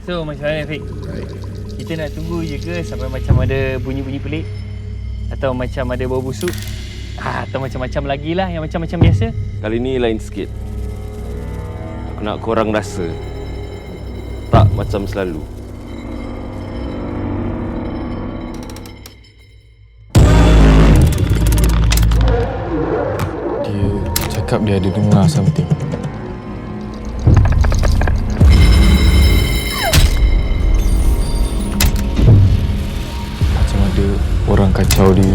So macam mana Fik? Kita nak tunggu je ke sampai macam ada bunyi-bunyi pelik? Atau macam ada bau busuk? Atau macam-macam lagi lah yang macam-macam biasa? Kali ni lain sikit. Aku nak korang rasa tak macam selalu. Dia cakap dia ada dengar something. Macam ada orang kacau dia.